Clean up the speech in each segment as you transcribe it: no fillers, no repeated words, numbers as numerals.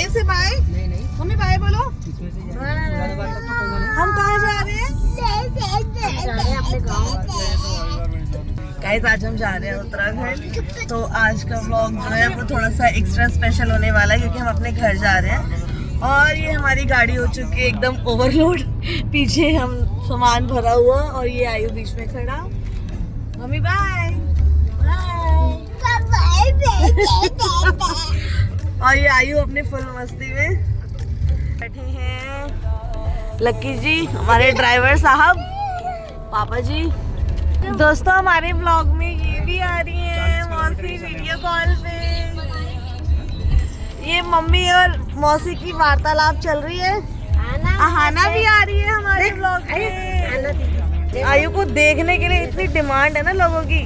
आयु से बाय। नहीं मम्मी बाय बोलो। हम कहाँ जा रहे हैं? अपने गाँव। गाइस आज हम जा रहे हैं उत्तराखंड। तो आज का व्लॉग जो है वो थोड़ा सा एक्स्ट्रा स्पेशल होने वाला है क्योंकि हम अपने घर जा रहे हैं और ये हमारी गाड़ी हो चुकी है एकदम ओवरलोड। पीछे हम सामान भरा हुआ और ये आयु बीच में खड़ा। Mummy bye. और ये आयु अपने फुल मस्ती में बैठे हैं। लक्की जी हमारे ड्राइवर साहब, पापा जी। दोस्तों हमारे व्लॉग में ये भी आ रही है मौसी वीडियो कॉल पे। ये मम्मी और मौसी की वार्तालाप चल रही है। आहाना भी आ रही है हमारे व्लॉग में। आयु को देखने के लिए इतनी डिमांड है ना लोगों की।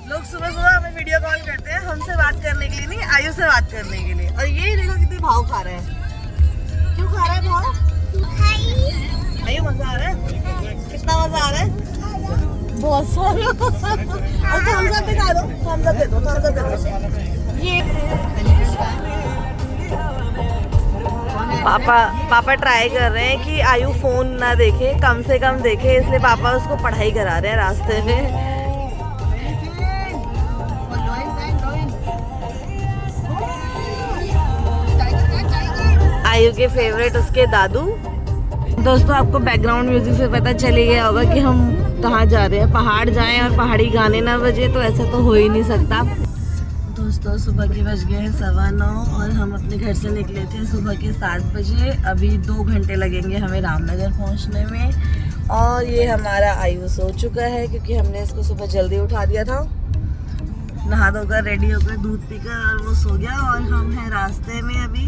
लोग सुबह सुबह हमें वीडियो कॉल करते हैं हमसे बात करने के लिए नहीं, आयु से बात करने के लिए। और ये देखो कितनी भाव खा रहे हैं। क्यों खा रहा है भाव? आयु मजा आ रहा है? कितना मजा आ रहा है? बहुत सारा। और थम्स अप दिखा दो, थम्स अप दे दो, थम्स अप दे दो। ये पापा ट्राई कर रहे हैं कि आयु फोन ना देखे, कम से कम देखे, इसलिए पापा उसको पढ़ाई करा रहे हैं रास्ते में। आयु के फेवरेट उसके दादू। दोस्तों आपको बैकग्राउंड म्यूजिक से पता चल ही गया होगा कि हम कहाँ जा रहे हैं। पहाड़ जाएं और पहाड़ी गाने ना बजे तो ऐसा तो हो ही नहीं सकता। दोस्तों सुबह के बज गए हैं 9:15 और हम अपने घर से निकले थे सुबह के 7 बजे। अभी 2 घंटे लगेंगे हमें रामनगर पहुँचने में। और ये हमारा आयु सो चुका है क्योंकि हमने इसको सुबह जल्दी उठा दिया था। नहा धोकर रेडी होकर दूध पीकर और वो सो गया। और हम हैं रास्ते में अभी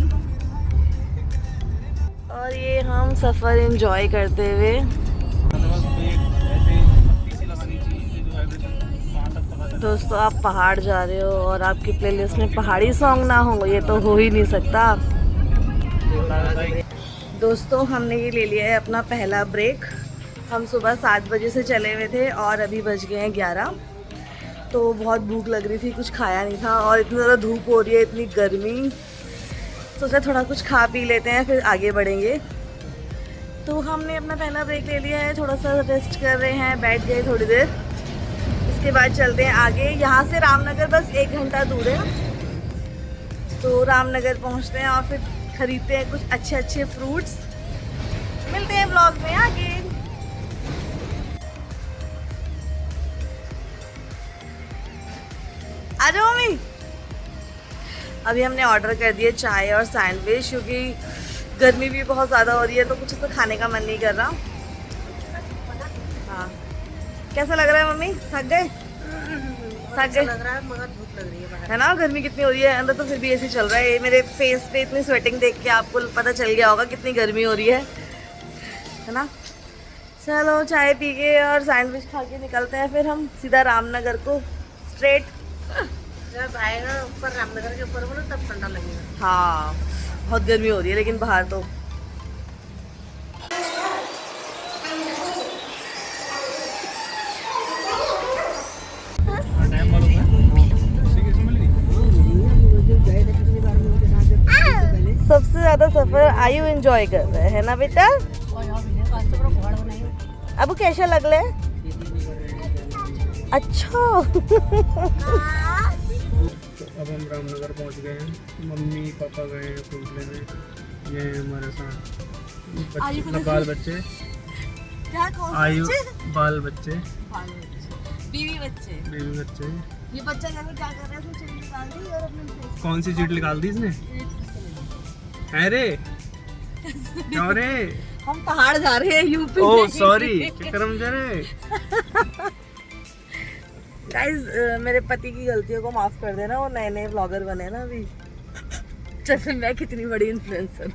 और ये हम सफ़र एंजॉय करते हुए। दोस्तों आप पहाड़ जा रहे हो और आपकी प्लेलिस्ट में पहाड़ी सॉन्ग ना हो, ये तो हो ही नहीं सकता। दोस्तों हमने ये ले लिया है अपना पहला ब्रेक। हम सुबह 7 बजे से चले हुए थे और अभी बज गए हैं 11। तो बहुत भूख लग रही थी, कुछ खाया नहीं था और इतनी ज़्यादा धूप हो रही है, इतनी गर्मी। सोचा थोड़ा कुछ खा पी लेते हैं फिर आगे बढ़ेंगे। तो हमने अपना पहला ब्रेक ले लिया है, थोड़ा सा रेस्ट कर रहे हैं, बैठ गए थोड़ी देर। इसके बाद चलते हैं आगे। यहाँ से रामनगर बस 1 घंटा दूर है। तो रामनगर पहुँचते हैं और फिर खरीदते हैं कुछ अच्छे अच्छे फ्रूट्स। मिलते हैं ब्लॉग में आगे। आ जाओ मम्मी। अभी हमने ऑर्डर कर दिया चाय और सैंडविच क्योंकि गर्मी भी बहुत ज़्यादा हो रही है तो कुछ ऐसा खाने का मन नहीं कर रहा। हाँ कैसा लग रहा है मम्मी? थक गए? थक गए लग रहा है मगर धूप लग रही है ना। गर्मी कितनी हो रही है अंदर, तो फिर भी एसी चल रहा है। मेरे फेस पे इतनी स्वेटिंग देख के आपको पता चल गया होगा कितनी गर्मी हो रही है ना। चलो चाय पी के और सैंडविच खा के निकलते हैं फिर हम सीधा रामनगर को स्ट्रेट। जब आएगा ऊपर रामनगर के ऊपर बोलो तब ठंडा लगेगा। हाँ बहुत गर्मी हो रही है लेकिन बाहर तो। सबसे ज्यादा सफर आयु एंजॉय कर रहे है ना बेटा। अब कैसा लग रहा है? अच्छा। अब हम रामनगर पहुंच गए हैं। मम्मी पापा गए हैं फ्रूट लेने। ये हमारे साथ बाल बच्चे। क्या आयु बाल बच्चे, बीवी बच्चे। ये बच्चा घर में क्या कर रहा है? चीट निकाल दी और अपने कौन सी चीट निकाल दी इसने? अरे क्यों रे? हम पहाड़ जा रहे हैं यूपी। ओह सॉरी, चक्कर जा रहे। गाइस मेरे पति की गलतियों को माफ कर देना, वो नए नए व्लॉगर बने ना अभी। जैसे मैं कितनी बड़ी इन्फ्लुएंसर।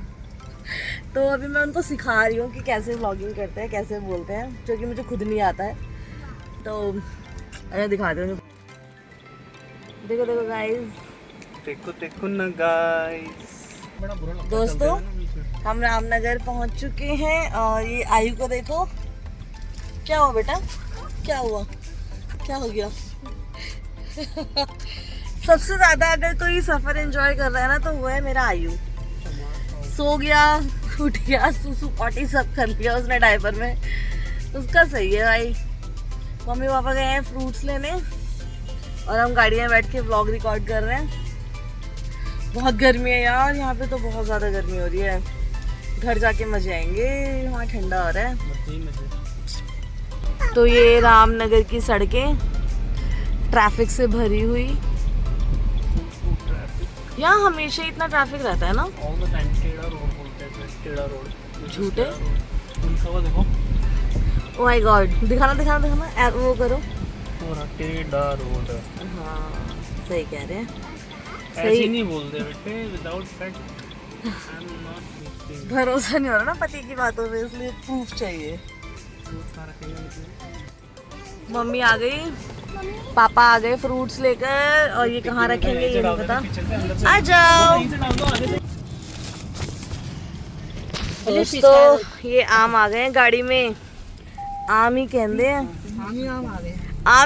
तो अभी मैं उनको सिखा रही हूँ कि कैसे व्लॉगिंग करते हैं, कैसे बोलते हैं, जो कि मुझे खुद नहीं आता है। तो अरे दिखाते हूँ। देखो देखो गाइस, देखो ना गाइस। दोस्तों हम रामनगर पहुँच चुके हैं और ये आयु को देखो। क्या हुआ बेटा? क्या हुआ? क्या हो गया? सबसे ज्यादा अगर कोई सफर एंजॉय कर रहा है ना तो वो है मेरा आयु। सो गया, उठ गया, सुसु पॉटी सब कर लिया उसने डायपर में, उसका सही है भाई। मम्मी पापा गए हैं फ्रूट्स लेने और हम गाड़ी में बैठ के व्लॉग रिकॉर्ड कर रहे हैं। बहुत गर्मी है यार, यहाँ पे तो बहुत ज़्यादा गर्मी हो रही है। घर जाके मजे आएंगे, वहाँ ठंडा हो रहा है। तो ये रामनगर की सड़कें ट्रैफिक से भरी हुई। यहाँ हमेशा इतना ट्रैफिक रहता है ना। झूठे। ओह माय गॉड, दिखाना वो करो। टेढ़ा रोड। हाँ सही कह रहे हैं। ऐसे नहीं बोलते बेटे, without fact I am not. भरोसा नहीं हो रहा ना पति की बातों पे, इसलिए प्रूफ चाहिए। मम्मी आ गई, पापा आ गए फ्रूट्स लेकर, और ये कहाँ रखेंगे ये नहीं पता। आ जाओ दोस्तों, ये आम आ गए गाड़ी में। आम ही कहते हैं, आम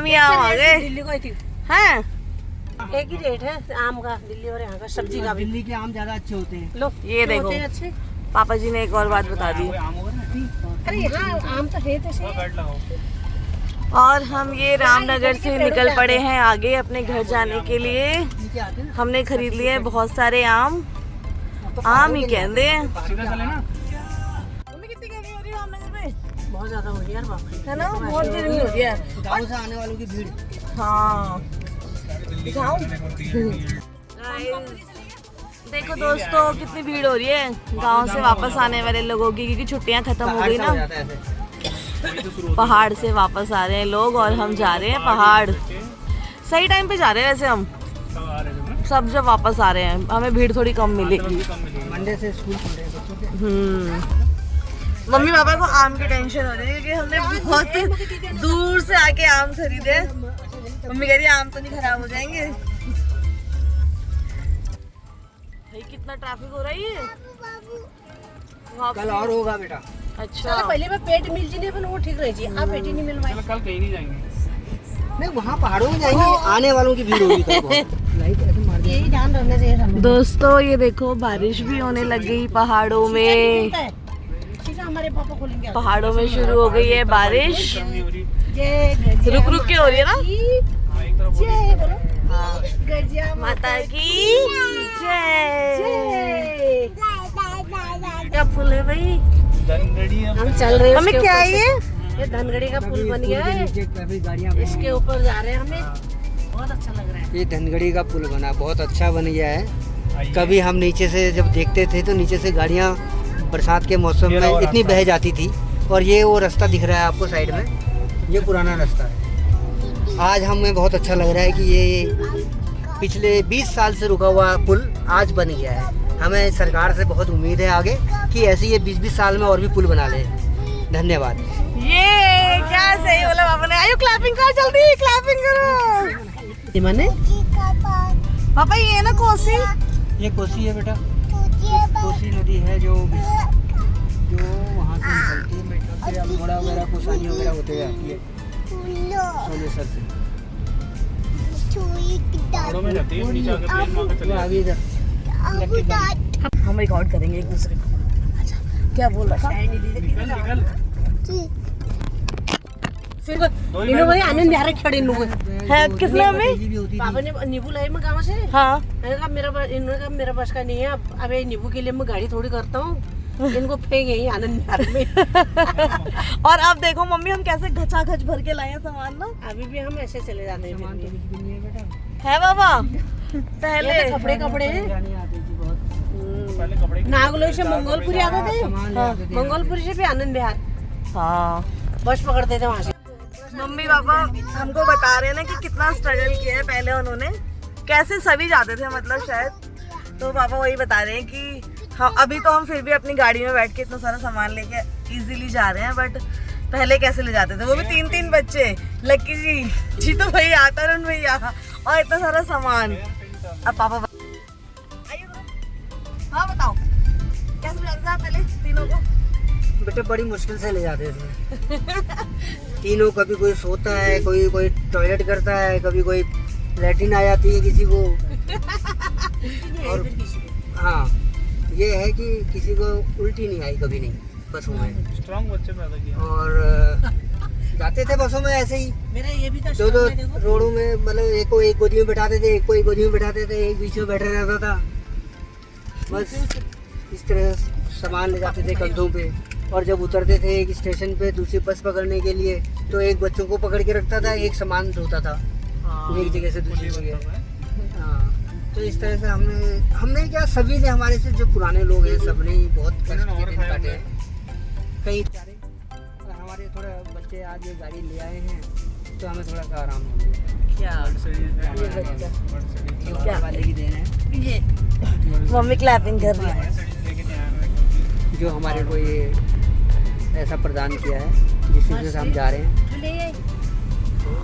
ही आम आ गए। दिल्ली को हैं एक ही रेट है आम का, दिल्ली और यहाँ का सब्जी का। दिल्ली के आम ज्यादा अच्छे होते हैं। लो ये देखो, होते हैं अच्छे। पापा जी ने एक और बात बता दी। अरे यहाँ आम तो है तो। और हम ये रामनगर से निकल पड़े हैं आगे अपने घर जाने के लिए। हमने खरीद लिए बहुत सारे आम, आम ही कहते हैं। कितनी गर्मी हो रही है रामनगर में, बहुत ज्यादा हो रही है यार, बाप रे। है ना, बहुत गर्मी हो रही है। गाँव से आने वालों की भीड़। हाँ दिखाऊं? देखो दोस्तों कितनी भीड़ हो रही है गांव से वापस आने वाले लोगों की, क्योंकि छुट्टियां खत्म हो गई ना। पहाड़ से वापस आ रहे हैं लोग और हम जा रहे हैं पहाड़। सही टाइम पे जा रहे हैं वैसे हम सब, जब वापस आ रहे हैं हमें भीड़ थोड़ी कम मिलेगी। मंडे से स्कूल खुल रहे हैं बच्चों के। मम्मी पापा को आम की टेंशन हो रही है क्योंकि हमने बहुत दूर से आके आम खरीदे। मम्मी कह रही है आम तो नहीं खराब हो जाएंगे। भाई कितना ट्रैफिक हो रहा है ये। कल और होगा बेटा। अच्छा पहले मैं पेट मिल जी नहीं, वो ठीक रह जी। आप पेट ही नहीं मिलवाई। कल कहीं नहीं जाएंगे। नहीं, वहाँ पहाड़ों में जाएंगे, आने वालों की भीड़ होगी कल बहुत। यही ध्यान रखना चाहिए हमें। दोस्तों ये देखो बारिश भी होने लग गई पहाड़ों में। हमारे पापा खोलेंगे। पहाड़ों में शुरू हो गई है बारिश, रुक रुक के हो रही है ना। हाँ। माता की जय। क्या फूल है भाई, हम चल रहे हैं। मम्मी क्या है ये धनगढ़ी का पुल बन गया है, इसके ऊपर जा रहे हैं। हमें बहुत अच्छा लग रहा है। ये धनगढ़ी का पुल बना, बहुत अच्छा बन गया है। कभी हम नीचे से जब देखते थे तो नीचे से गाड़ियाँ बरसात के मौसम में इतनी बह जाती थी। और ये वो रास्ता दिख रहा है आपको साइड में, ये पुराना रास्ता है। आज हमें बहुत अच्छा लग रहा है कि ये पिछले 20 साल से रुका हुआ पुल आज बन गया है। हमें सरकार से बहुत उम्मीद है आगे कि ऐसे ये 20-20 साल में और भी पुल बना ले। धन्यवाद। ये क्या सही बोला पापा ने। आयो क्लैपिंग कर, जल्दी क्लैपिंग करो। मैंने पापा ये है ना कोसी, ये कोसी है बेटा, कोसी नदी है जो वहाँ से निकलती है। फिर अल्मोड़ा वगैरह कोसानी वगैरह होते जाती है सोमेश्वर से। आगे इधर हम रिकॉर्ड करेंगे एक दूसरे को। अच्छा क्या बोल रहा था। इन्हों भाई आनंद बिहार खड़े इन लोग है किसने हमें पापा ने नींबू लाई मैं गाँव से। हाँ मैंने कहा इन्होंने कहा मेरा बस का नहीं है, अब ये नींबू के लिए मैं गाड़ी थोड़ी करता हूँ, इनको फेंक यही आनंद बिहार में। और अब देखो मम्मी हम कैसे घचा घच भर के लाए हैं सामान ना। अभी भी हम ऐसे चले जाते हैं। है बाबा पहले तो कपड़े हैं। नागलोई से मंगोलपुरी आते थे, मंगोलपुरी से भी आनंद बिहार हाँ बस पकड़ते थे वहाँ से। मम्मी पापा हमको बता रहे हैं ना कि कितना स्ट्रगल किया है पहले उन्होंने, कैसे सभी जाते थे मतलब शायद। तो पापा वही बता रहे हैं कि हाँ अभी तो हम फिर भी अपनी गाड़ी में बैठ के इतना सारा सामान लेके इजीली जा रहे हैं, बट पहले कैसे ले जाते थे, वो भी 3-3 बच्चे, लक्की जी तो भैया, तरुण भैया और इतना सारा सामान। अब पापा हाँ बताओ कैसे ले जाते थे पहले तीनों को। बेटे बड़ी मुश्किल से ले जाते थे तीनों। कभी कोई सोता है, कोई टॉयलेट करता है, कभी कोई लैट्रिन आ जाती है किसी को। और हाँ ये है कि किसी को उल्टी नहीं आई कभी नहीं बसों में। स्ट्रॉन्ग बच्चे पैदा किया। और जाते थे बसों में ऐसे ही मेरा ये भी था दो दो रोडों में, मतलब एक को एक गोदी में बैठाते थे, एक को एक गोदी में बैठाते थे, एक बीच में बैठा रहता था। बस इस तरह सामान ले जाते थे कंधों पे। और जब उतरते थे एक स्टेशन पे दूसरी बस पकड़ने के लिए, तो एक बच्चों को पकड़ के रखता था, एक सामान ढोता था एक जगह से दूसरी जगह। हाँ, तो इस तरह से हमने क्या, सभी ने, हमारे से जो पुराने लोग हैं सबने ही बहुत कष्ट के दिन काटे हैं। कई सारे हमारे थोड़ा बच्चे आज ये गाड़ी ले आए हैं तो हमें थोड़ा सा आराम हो गया। क्या क्या वाले की देन है ये मम्मी क्लैपिंग कर रही है। जो हमारे को ये ऐसा प्रदान किया है जिसकी वजह से हम जा रहे हैं।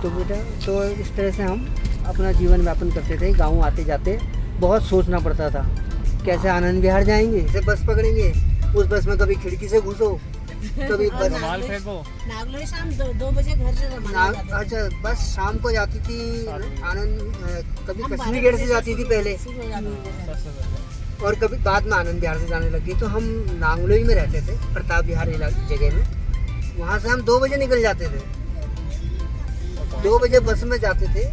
तो बेटा, तो इस तरह से हम अपना जीवन यापन करते थे। गाँव आते जाते बहुत सोचना पड़ता था कैसे आनंद विहार जाएंगे, इसे बस पकड़ेंगे, उस बस में कभी खिड़की से घुसो, कभी बस नागलोई शाम 2 बजे घर से रवाना हो जाते थे। अच्छा, बस शाम को जाती थी आनंद, कभी कश्मीर गेट से जाती थी पहले, और कभी बाद में आनंद विहार से जाने लगी। तो हम नांगलोई में रहते थे, प्रताप विहार जगह में। वहाँ से हम 2 बजे निकल जाते थे, 2 बजे बस में जाते थे।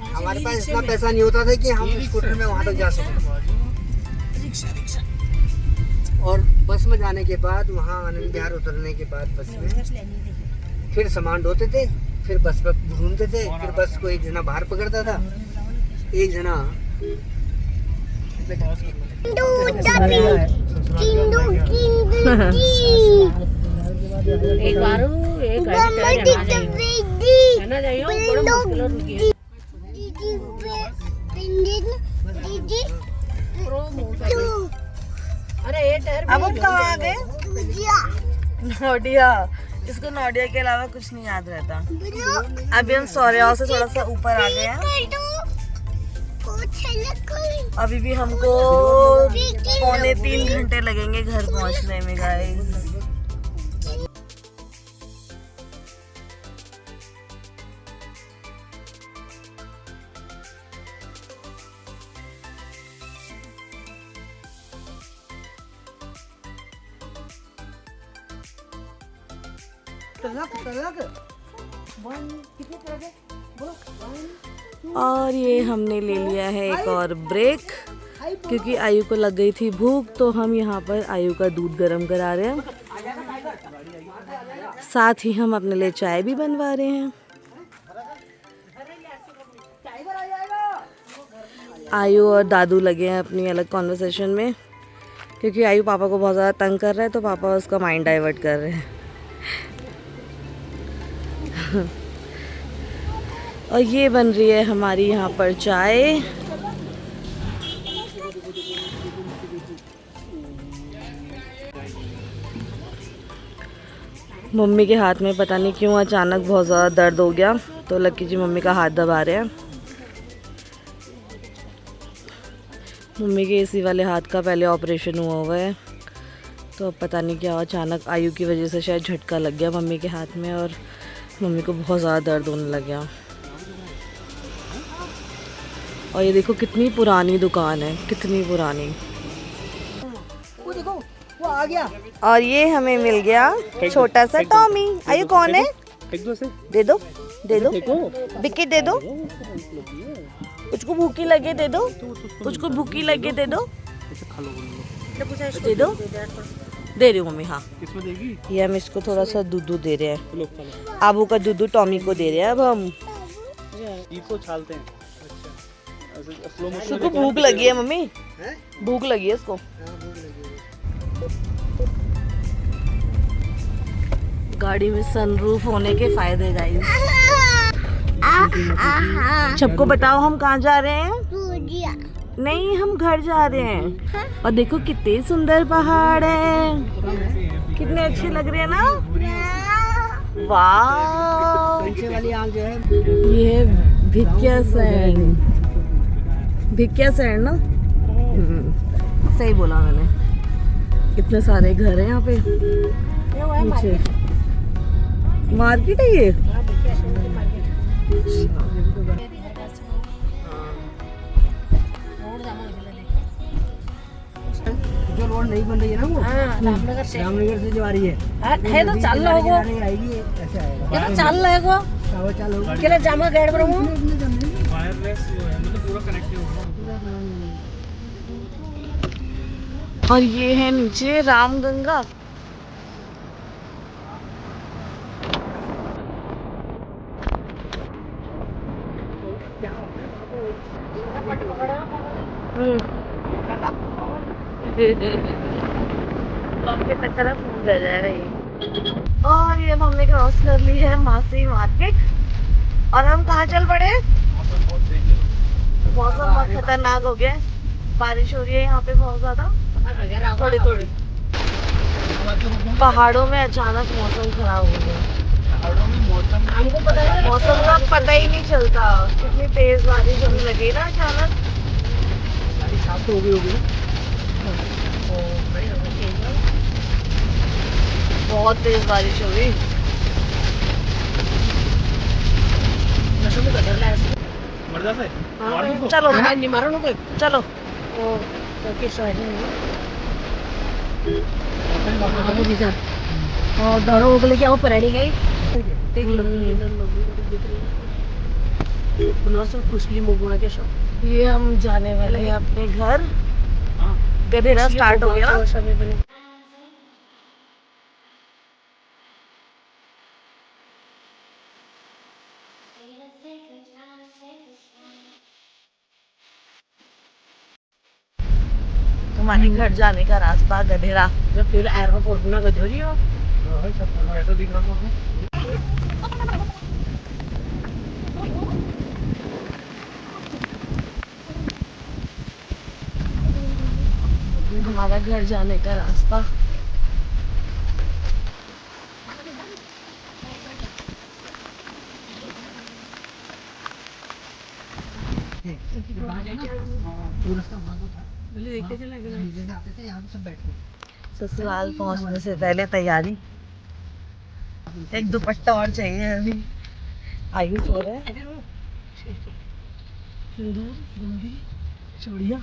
हमारे पास इतना पैसा नहीं होता था कि हम स्कूटर में वहाँ तक जा सकें। रिक्शा और बस में जाने के बाद वहाँ आनंद विहार उतरने के बाद बस में फिर सामान ढोते थे, फिर बस पर घूमते थे। फिर बस को एक जना बाहर पकड़ता था, एक जना एक बार एक ना जाइयो बड़ा मुश्किल रुकी अरे ये टायर अब हम कहाँ आ गए? नोडिया, जिसको नोडिया के अलावा कुछ नहीं याद रहता। अभी हम सौर्या से थोड़ा सा ऊपर आ गए हैं। अभी भी हमको 2.25 घंटे लगेंगे घर पहुंचने में गाइस। और ये हमने ले लिया है एक और ब्रेक, क्योंकि आयु को लग गई थी भूख। तो हम यहाँ पर आयु का दूध गर्म करा रहे हैं, साथ ही हम अपने लिए चाय भी बनवा रहे हैं। आयु और दादू लगे हैं अपनी अलग कॉन्वर्सेशन में, क्योंकि आयु पापा को बहुत ज़्यादा तंग कर रहा है, तो पापा उसका माइंड डाइवर्ट कर रहे हैं। और ये बन रही है हमारी यहाँ पर चाय। मम्मी के हाथ में पता नहीं क्यों अचानक बहुत ज़्यादा दर्द हो गया, तो लक्की जी मम्मी का हाथ दबा रहे हैं। मम्मी के इसी वाले हाथ का पहले ऑपरेशन हुआ है, तो पता नहीं क्या अचानक आयु की वजह से शायद झटका लग गया मम्मी के हाथ में, और मम्मी को बहुत ज़्यादा दर्द होने लग गया। और ये देखो कितनी पुरानी दुकान है, कितनी पुरानी। वो देखो वो आ गया। और ये हमें मिल गया छोटा सा टॉमी। आयु कौन है? दे दो दे दो, बिक्की दे दो। कुछ को भूखी लगे दे दो, कुछ को भूखी लगे दे दो, दे दो। दे रही हूँ मम्मी। हाँ, ये हम इसको थोड़ा सा दूध दे रहे हैं। आबू का दूध टॉमी को दे रहे हैं। अब हम इसको छालते हैं। इसको भूख लगी है मम्मी, भूख लगी है इसको। गाड़ी में सनरूफ होने के फायदे गाइस। सबको बताओ हम कहाँ जा रहे हैं? नहीं, हम घर जा रहे हैं। और देखो कितने सुंदर पहाड़ हैं, कितने अच्छे लग रहे हैं ना। वाह, पीछे वाली आँख जो है ये है भिक्यासैंग। भिक्यासैंग ना, सही बोला मैंने। इतने सारे घर हैं यहाँ पे। नीचे मार्केट है ये। और नहीं बन रही है ना वो, हाँ रामनगर से रामनगर से जो आ रही है, है तो चल रहा होगा, आएगी ऐसे आएगा। ये तो चल रहा होगा चलो के लिए जामा गेट पर हूँ। वायरलेस जो है मतलब पूरा कनेक्टेड होगा। और ये है नीचे रामगंगा। तरफ घूम जा रहा है। और ये अब हमने क्रॉस कर ली है मासी मार्केट और हम कहाँ चल पड़े हैं? मौसम बहुत खतरनाक हो गया है, बारिश हो रही है यहाँ पे बहुत ज्यादा, थोड़ी थोड़ी। पहाड़ों में अचानक मौसम खराब हो गया, हमको पता है मौसम का पता ही नहीं चलता, कितनी तेज बारिश होने लगी ना अचानक। हो गई बहुत तेज बारिश हो गई। मर्दा से चलो नहीं मारो ना कोई चलो। और दोनों को लेके आओ परानी गई कुछली मुगुणा के शौक ये हम जाने वाले हैं अपने घर, गधेरा स्टार्ट हो गया ना। हमारे घर जाने का रास्ता गधेरा। जब फिर एयरपोर्ट ना गधोरी हो ऐसा दिख रहा था। हमारा घर जाने का रास्ता। ससुराल पहुंचने से पहले तैयारी, एक दुपट्टा और चाहिए अभी। आयुष हो रहा है, सिंदूर, बिंदी, चूड़ियाँ।